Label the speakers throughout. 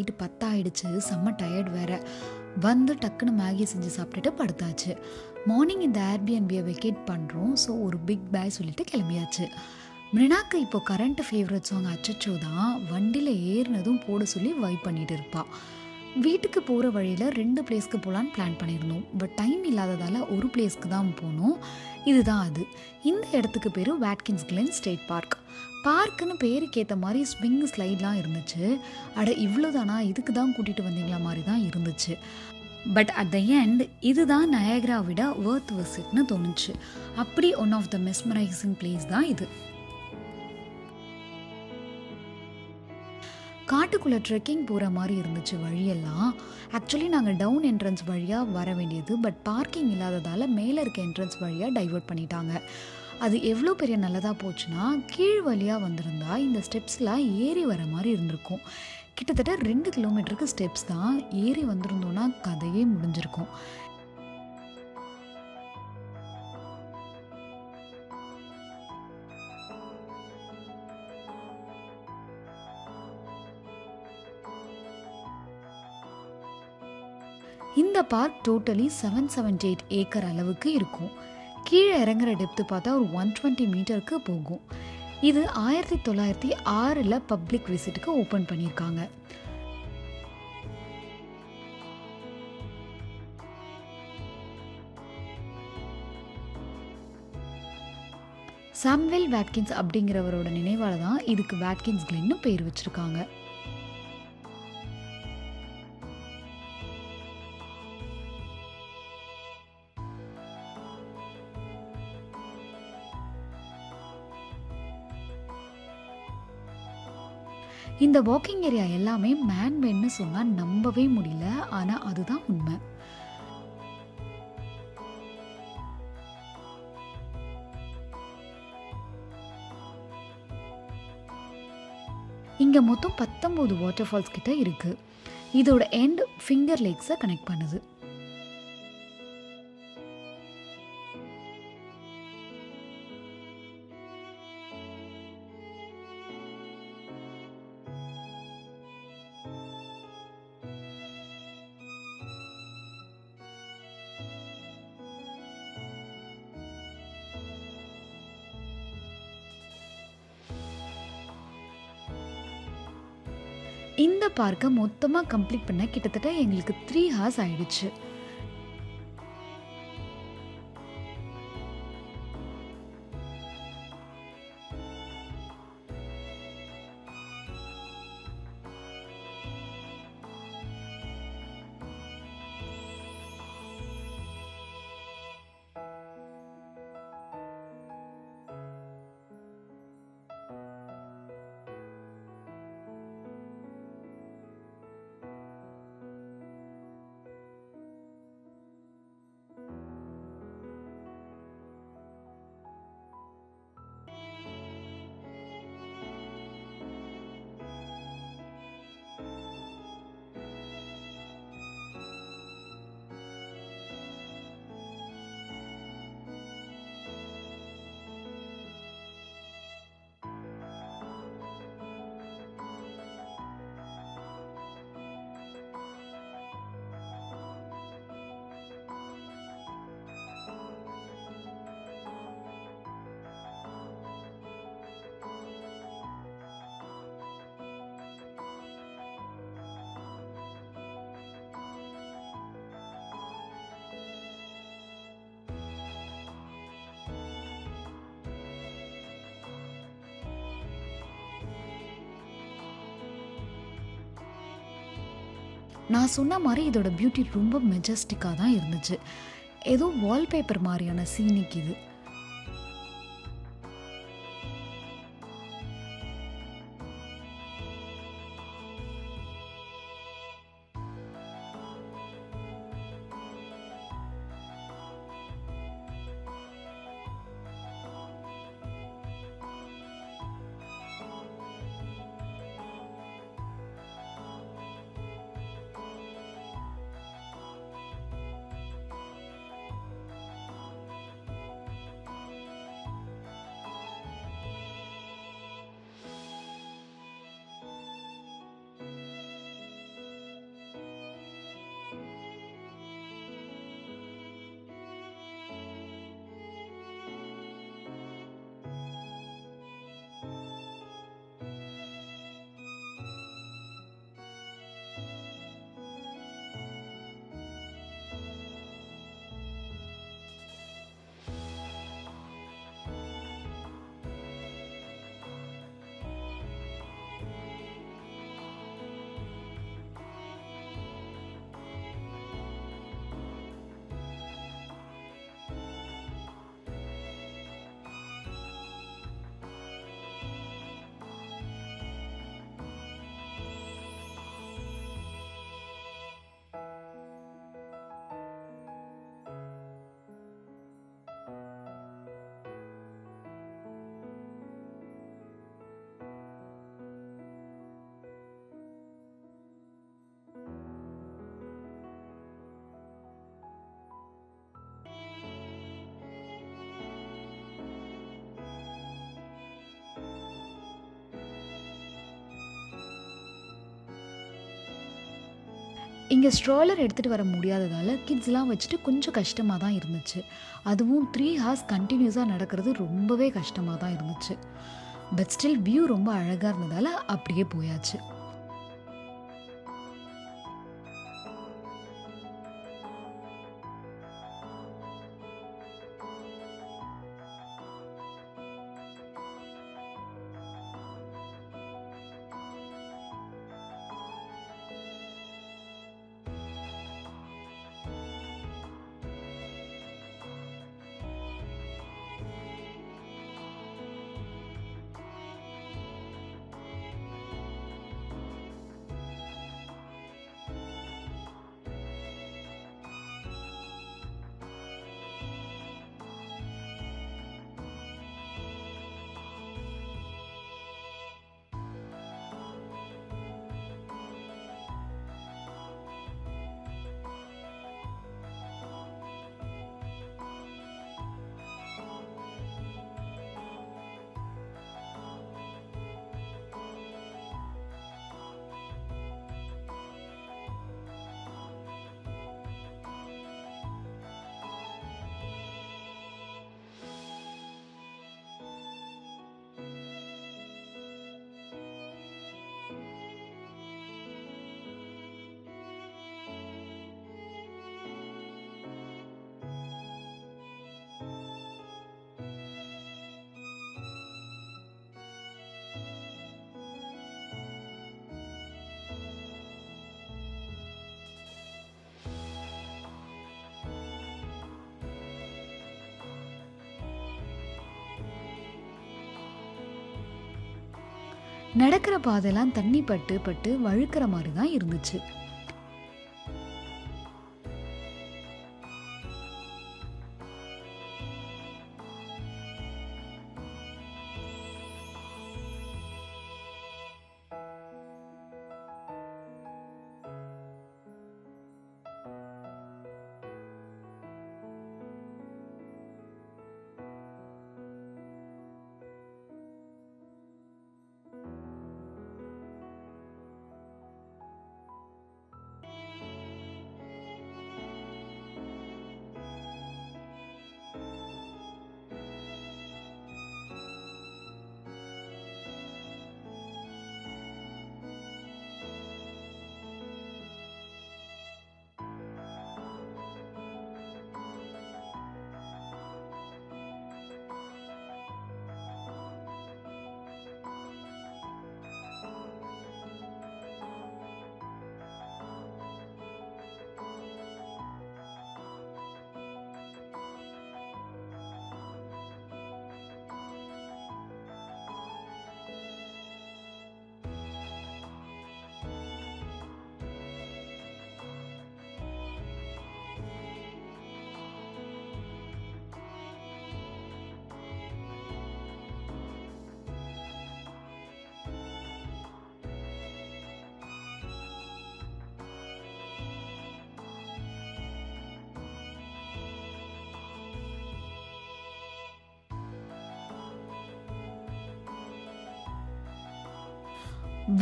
Speaker 1: Night 10 ஆயிடுச்சு. செம்ம tired வேற. வந்து டக்குன்னு மேகி செஞ்சு சாப்பிட்டுட்டு படுத்தாச்சு. மார்னிங் இந்த ஏர்பிஎன்பியை வெக்கேட் பண்ணுறோம். ஸோ ஒரு பிக் பாய் சொல்லிட்டு கிளம்பியாச்சு. மிருனாக்கு இப்போ கரண்ட் ஃபேவரட் சாங் அச்சச்சோ தான். வண்டியில் ஏறினதும் போட சொல்லி வைப் பண்ணிட்டு இருப்பா. வீட்டுக்கு போகிற வழியில் 2 பிளேஸ்க்கு போகலான்னு பிளான் பண்ணியிருந்தோம். பட் டைம் இல்லாததால் ஒரு பிளேஸ்க்கு தான் போனோம். இதுதான் அது. இந்த இடத்துக்கு பேர் வாட்கின்ஸ் கிளென் ஸ்டேட் பார்க். பார்க்குன்னு பேருக்கு ஏற்ற மாதிரி ஸ்விங் ஸ்லைட்லாம் இருந்துச்சு. அட இவ்வளோதானா, இதுக்கு தான் கூட்டிகிட்டு வந்தீங்களா மாதிரி தான் இருந்துச்சு. பட் அட் த எண்ட் இதுதான் நயாகரா விட வர்த் விசிட்னு தோணுச்சு. அப்படி one of the mesmerising place தான் இது. காட்டுக்குள்ளே ட்ரெக்கிங் போகிற மாதிரி இருந்துச்சு வழியெல்லாம். ஆக்சுவலி நாங்கள் டவுன் என்ட்ரன்ஸ் வழியாக வர வேண்டியது. பட் பார்க்கிங் இல்லாததால் மேலே இருக்க என்ட்ரன்ஸ் வழியாக டைவர்ட் பண்ணிட்டாங்க. அது எவ்வளோ பெரிய நல்லதாக போச்சுன்னா, கீழ் வழியாக வந்திருந்தா இந்த ஸ்டெப்ஸ்லாம் ஏறி வர மாதிரி இருந்திருக்கும். கிட்டத்தட்ட 2 கிலோமீட்டருக்கு ஸ்டெப்ஸ் தான். ஏறி வந்திருந்தோன்னா கதையே முடிஞ்சிருக்கும். இந்த பார்க் டோட்டலி 778 ஏக்கர் அளவுக்கு இருக்கும். கீழே இறங்குற டெப்த்து பார்த்தா ஒரு 120 மீட்டருக்கு போகும். இது 1906 பப்ளிக் விசிட்டுக்கு ஓப்பன் பண்ணியிருக்காங்க. சாம்வெல் வாட்கின்ஸ் அப்படிங்கிறவரோட நினைவால தான் இதுக்கு வாட்கின்ஸ் கிளென்னு பேர் வச்சிருக்காங்க. இந்த வாக்கிங் ஏரியா எல்லாமே மேன்மேட்னு சொன்னால் நம்பவே முடியல. ஆனால் அதுதான் உண்மை. இங்கே மொத்தம் 19 வாட்டர் ஃபால்ஸ் கிட்ட இருக்கு. இதோட எண்ட் ஃபிங்கர் லேக்ஸை கனெக்ட் பண்ணுது. இந்த பார்க்கை மொத்தமாக கம்ப்ளீட் பண்ண கிட்டத்தட்ட எங்களுக்கு 3 hours ஆயிடுச்சு. நான் சொன்ன மாதிரி இதோட பியூட்டி ரொம்ப மெஜஸ்டிக்காக தான் இருந்துச்சு. ஏதோ வால்பேப்பர் மாதிரியான சீனிக் இது. இங்கே ஸ்ட்ராலர் எடுத்துகிட்டு வர முடியாததால் கிட்ஸ்லாம் வச்சுட்டு கொஞ்சம் கஷ்டமாக தான் இருந்துச்சு. அதுவும் 3 ஹார்ஸ் கண்டினியூஸாக நடக்கிறது ரொம்பவே கஷ்டமாக தான் இருந்துச்சு. பட் ஸ்டில் வியூ ரொம்ப அழகாக இருந்ததால் அப்படியே போயாச்சு. நடக்கிற பாதையெல்லாம் தண்ணி பட்டு பட்டு வழுக்கிற மாதிரி தான் இருந்துச்சு.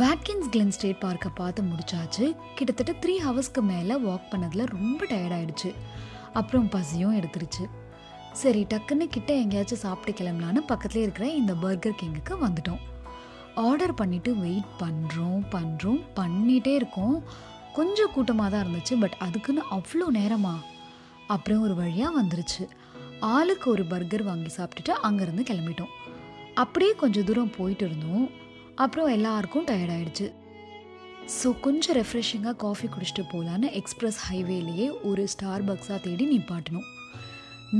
Speaker 1: வாட்கின்ஸ் கிளென் ஸ்டேட் பார்க்கை பார்த்து முடிச்சாச்சு. கிட்டத்தட்ட 3 ஹவர்ஸ்க்கு மேலே வாக் பண்ணதில் ரொம்ப டயர்ட் ஆயிடுச்சு. அப்புறம் பசியும் எடுத்துருச்சு. சரி டக்குன்னு கிட்ட எங்கேயாச்சும் சாப்பிட்டு கிளம்பலான்னு பக்கத்துலேயே இருக்கிற இந்த பர்கர் கிங்குக்கு வந்துட்டோம். ஆர்டர் பண்ணிவிட்டு வெயிட் பண்ணிகிட்டே இருக்கோம். கொஞ்சம் கூட்டமாக தான் இருந்துச்சு. பட் அதுக்குன்னு அவ்வளோ நேரமா? அப்புறம் ஒரு வழியாக வந்துருச்சு. ஆளுக்கு ஒரு பர்கர் வாங்கி சாப்பிட்டுட்டு அங்கேருந்து கிளம்பிட்டோம். அப்படியே கொஞ்சம் தூரம் போயிட்டு இருந்தோம். அப்புறம் எல்லாருக்கும் டயர்ட் ஆயிடுச்சு. ஸோ கொஞ்சம் ரெஃப்ரெஷிங்காக காஃபி குடிச்சிட்டு போகலான்னு எக்ஸ்பிரஸ் ஹைவேலேயே ஒரு ஸ்டார்பக்ஸாக தேடி நிப்பாட்டணும்.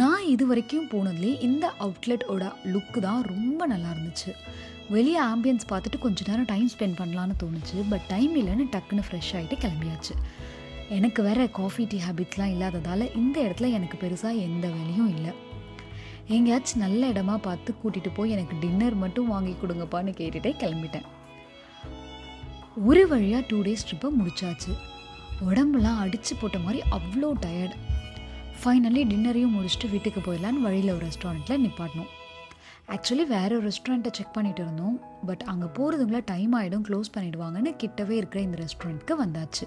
Speaker 1: நான் இது வரைக்கும் போனதுலேயே இந்த அவுட்லெட்டோட லுக்கு தான் ரொம்ப நல்லா இருந்துச்சு. வெளியே ஆம்பியன்ஸ் பார்த்துட்டு கொஞ்சம் நேரம் டைம் ஸ்பெண்ட் பண்ணலான்னு தோணுச்சு. பட் டைம் இல்லைன்னு டக்குன்னு ஃப்ரெஷ் ஆகிட்டு கிளம்பியாச்சு. எனக்கு வேறு காஃபி டீ ஹேபிட்ஸ்லாம் இல்லாததால் இந்த இடத்துல எனக்கு பெருசாக எந்த வேலையும் இல்லை. எங்கேயாச்சும் நல்ல இடமா பார்த்து கூட்டிகிட்டு போய் எனக்கு டின்னர் மட்டும் வாங்கி கொடுங்கப்பான்னு கேட்டுகிட்டே கிளம்பிட்டேன். ஒரு வழியாக 2 days ட்ரிப்பை முடிச்சாச்சு. உடம்புலாம் அடித்து போட்ட மாதிரி அவ்வளோ டயர்ட். ஃபைனலி டின்னரையும் முடிச்சுட்டு வீட்டுக்கு போயிடலான்னு வழியில் ஒரு ரெஸ்டாரண்ட்டில் நிப்பாட்டினோம். ஆக்சுவலி வேறு ஒரு ரெஸ்டாரண்ட்டை செக் பண்ணிகிட்டு இருந்தோம். பட் அங்கே போகிறதுக்குள்ளே டைம் ஆகிடும், க்ளோஸ் பண்ணிவிடுவாங்கன்னு கிட்டவே இருக்கிற இந்த ரெஸ்டாரண்ட்டுக்கு வந்தாச்சு.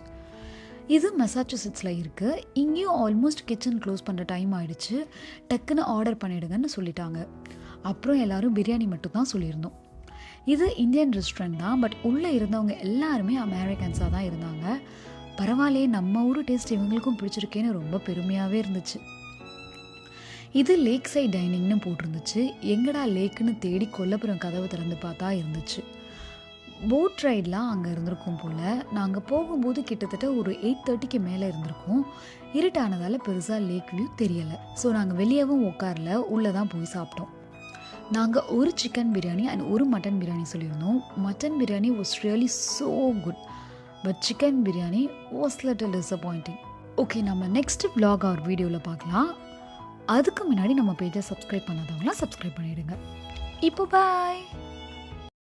Speaker 1: இது மெசாச்சுசெட்ஸில் இருக்குது. இங்கேயும் ஆல்மோஸ்ட் கிச்சன் க்ளோஸ் பண்ணுற டைம் ஆகிடுச்சு, டக்குன்னு ஆர்டர் பண்ணிவிடுங்கன்னு சொல்லிட்டாங்க. அப்புறம் எல்லோரும் பிரியாணி மட்டும் தான் சொல்லியிருந்தோம். இது இந்தியன் ரெஸ்டாரண்ட் தான், பட் உள்ளே இருந்தவங்க எல்லாருமே அமெரிக்கன்ஸாக தான் இருந்தாங்க. பரவாயில்லையே, நம்ம ஊர் டேஸ்ட் இவங்களுக்கும் பிடிச்சிருக்கேன்னு ரொம்ப பெருமையாகவே இருந்துச்சு. இது லேக் சைட் டைனிங்னு போட்டிருந்துச்சு. எங்கடா லேக்குன்னு தேடி கொல்லப்புறம் கதவை திறந்து பார்த்தா இருந்துச்சு. போட் ரைடெலாம் அங்கே இருந்திருக்கும் போல். நாங்கள் போகும்போது கிட்டத்தட்ட ஒரு 8:30க்கு மேலே இருந்திருக்கோம். இருட்டானதால் பெருசாக லேக் வியூ தெரியலை. ஸோ நாங்கள் வெளியவும் உட்காரல, உள்ளே தான் போய் சாப்பிட்டோம். நாங்கள் ஒரு சிக்கன் பிரியாணி அண்ட் ஒரு மட்டன் பிரியாணி சொல்லியிருந்தோம். Mutton biryani was really so good, but chicken biryani was little disappointing. Okay, நம்ம நெக்ஸ்ட் vlog ஆர் வீடியோவில் பார்க்கலாம். அதுக்கு முன்னாடி நம்ம பேஜை சப்ஸ்கிரைப் பண்ணாதவங்களாம் சப்ஸ்கிரைப் பண்ணிவிடுங்க. இப்போ பாய்.